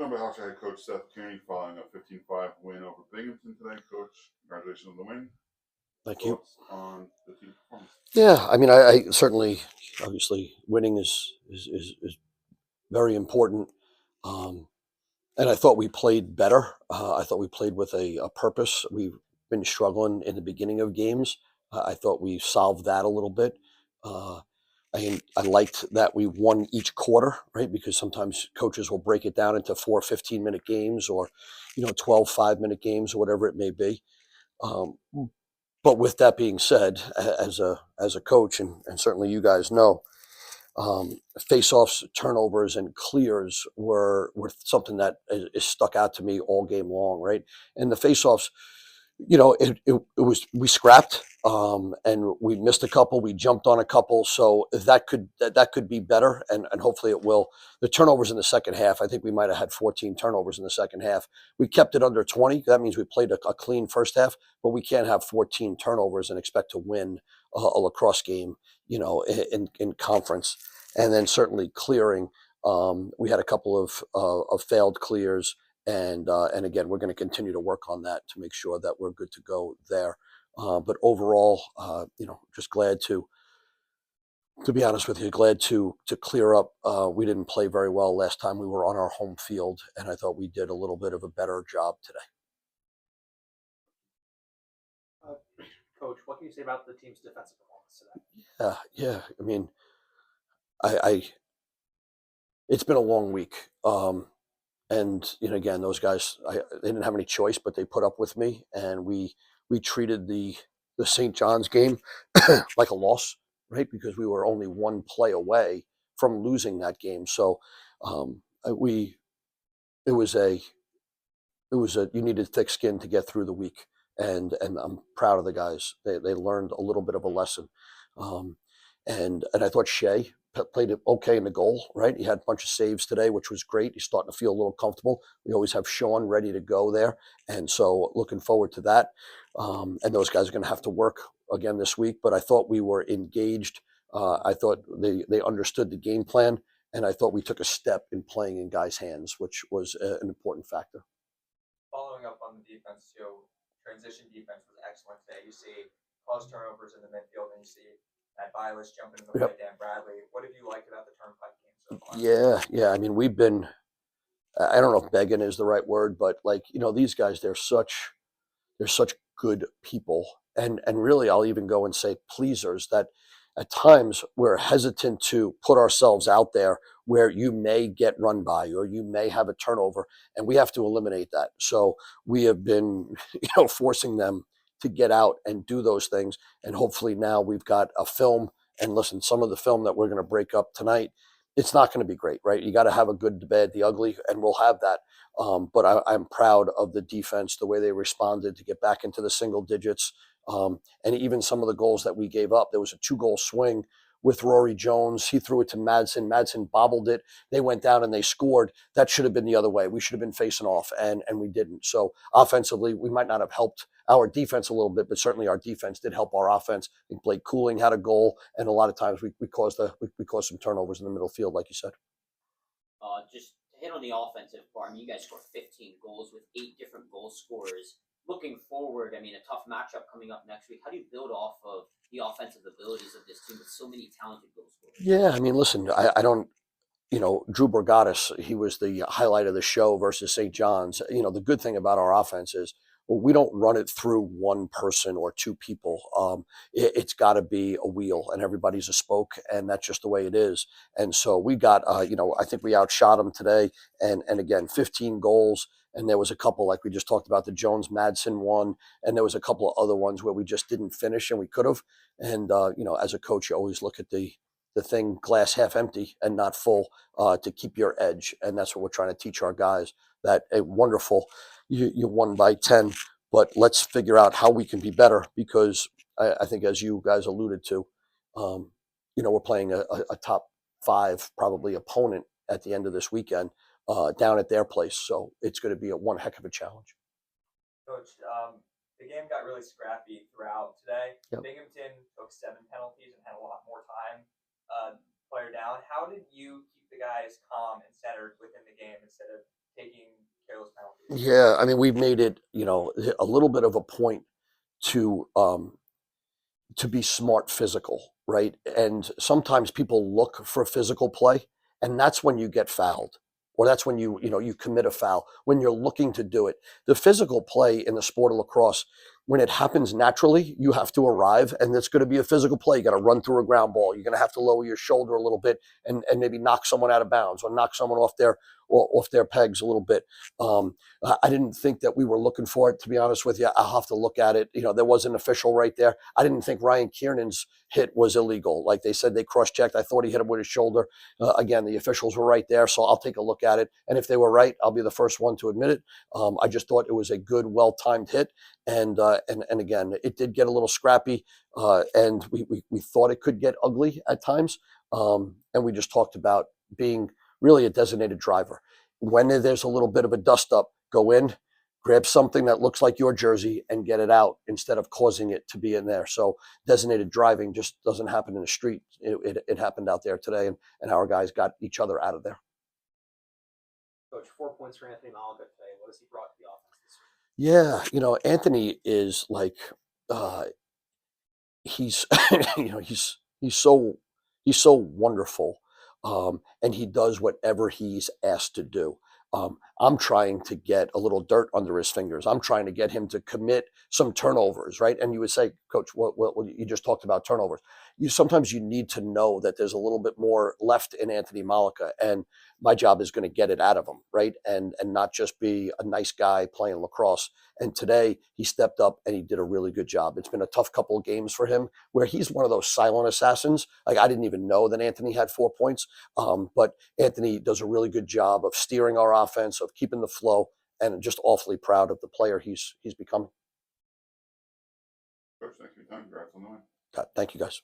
On behalf of head coach Seth Tierney, following a 15-5 win over Binghamton today, coach, congratulations on the win. Thank you. Thoughts on the team performance? Yeah, I mean, I certainly, obviously, winning is very important. Um, and I thought we played better. I thought we played with a purpose. We've been struggling in the beginning of games. I thought we solved that a little bit. Uh, I liked that we won each quarter, right? Because sometimes coaches will break it down into 4 15-minute games or, 12 5-minute games or whatever it may be. Um, but with that being said, as a coach, and certainly you guys know, face-offs, turnovers, and clears were something that is stuck out to me all game long, right? And the face-offs, it was we scrapped, and we missed a couple, we jumped on a couple, so that could be better, and hopefully it will. The turnovers in the second half, I think we might have had 14 turnovers in the second half. We kept it under 20. That means we played a clean first half, but we can't have 14 turnovers and expect to win a lacrosse game, in conference. And then certainly clearing. We had a couple of failed clears, and again, we're going to continue to work on that to make sure that we're good to go there. But overall, just glad to be honest with you, glad to clear up. We didn't play very well last time we were on our home field, and I thought we did a little bit of a better job today. Coach, what can you say about the team's defensive performance today? Yeah. I mean, I it's been a long week. And again, those guys, they didn't have any choice, but they put up with me, and we treated the St. John's game like a loss, right? Because we were only one play away from losing that game. So we it was a you needed thick skin to get through the week, and I'm proud of the guys. They learned a little bit of a lesson, um, and I thought Shea played it okay in the goal. Right, he had a bunch of saves today, which was great. He's starting to feel a little comfortable. We always have Sean ready to go there, and so looking forward to that. And those guys are going to have to work again this week. But I thought we were engaged. I thought they understood the game plan, and I thought we took a step in playing in guys' hands, which was an important factor. Following up on the defense, transition defense was excellent today. You see cause turnovers in the midfield, and you see that Vilas jumping in the play, Dan Bradley. What have you liked about the Turnpike game so far? Yeah. I mean, we've been. I don't know if begging is the right word, but these guys, they're such good people, and really, I'll even go and say pleasers that. At times, we're hesitant to put ourselves out there where you may get run by or you may have a turnover, and we have to eliminate that. So we have been, forcing them to get out and do those things. And hopefully now we've got a film. And listen, some of the film that we're going to break up tonight, it's not going to be great, right? You got to have a good, the bad, the ugly, and we'll have that. But I'm proud of the defense, the way they responded to get back into the single digits. And even some of the goals that we gave up, there was a 2-goal swing with Rory Jones. He threw it to Madsen. Madsen bobbled it. They went down and they scored. That should have been the other way. We should have been facing off, and we didn't. So offensively, we might not have helped our defense a little bit, but certainly our defense did help our offense. I think Blake Cooling had a goal, and a lot of times we caused some turnovers in the middle field, like you said. Just to hit on the offensive part, I mean, you guys scored 15 goals with 8 different goal scorers. Looking forward, I mean, a tough matchup coming up next week. How do you build off of the offensive abilities of this team with so many talented goal scorers? Yeah, I mean, listen, I don't. Drew Borgatis, he was the highlight of the show versus St. John's. The good thing about our offense is, well, we don't run it through one person or two people. It's got to be a wheel, and everybody's a spoke, and that's just the way it is. And so we got, I think we outshot them today, and again, 15 goals. And there was a couple, like we just talked about, the Jones Madsen one, and there was a couple of other ones where we just didn't finish, and we could have. And as a coach, you always look at the thing glass half empty and not full, to keep your edge. And that's what we're trying to teach our guys, that wonderful, you won by 10, but let's figure out how we can be better, because I think, as you guys alluded to, we're playing a top 5 probably opponent at the end of this weekend, down at their place. So it's going to be one heck of a challenge. Coach, the game got really scrappy throughout today. Yep. Binghamton took 7 penalties and had a lot more time. Player down. How did you keep the guys calm and centered within the game instead of taking careless penalties? Yeah, I mean, we've made it, you know, a little bit of a point to be smart physical, right? And sometimes people look for physical play, and that's when you get fouled, or that's when you commit a foul when you're looking to do it. The physical play in the sport of lacrosse, when it happens naturally, you have to arrive, and it's going to be a physical play. You got to run through a ground ball. You're going to have to lower your shoulder a little bit and maybe knock someone out of bounds or knock someone off their pegs a little bit. I didn't think that we were looking for it, to be honest with you. I'll have to look at it. You know, there was an official right there. I didn't think Ryan Kiernan's hit was illegal. Like they said, they cross-checked. I thought he hit him with his shoulder. Again, the officials were right there, so I'll take a look at it. And if they were right, I'll be the first one to admit it. I just thought it was a good, well-timed hit. And again, it did get a little scrappy, and we thought it could get ugly at times. And we just talked about being really a designated driver. When there's a little bit of a dust-up, go in, grab something that looks like your jersey and get it out instead of causing it to be in there. So designated driving just doesn't happen in the street. It happened out there today, and our guys got each other out of there. Coach, 4 points for Anthony Malika today. What has he brought to the offense this week? Yeah, you know, Anthony is like, he's, you know, he's so wonderful, and he does whatever he's asked to do. I'm trying to get a little dirt under his fingers. I'm trying to get him to commit some turnovers, right? And you would say, Coach, what you just talked about turnovers. Sometimes you need to know that there's a little bit more left in Anthony Malika, and my job is going to get it out of him, right? And not just be a nice guy playing lacrosse. And today he stepped up and he did a really good job. It's been a tough couple of games for him where he's one of those silent assassins. Like I didn't even know that Anthony had 4 points, but Anthony does a really good job of steering our offense, of keeping the flow, and just awfully proud of the player he's becoming. Coach, thank you for your time. Congrats on the win. Thank you, guys.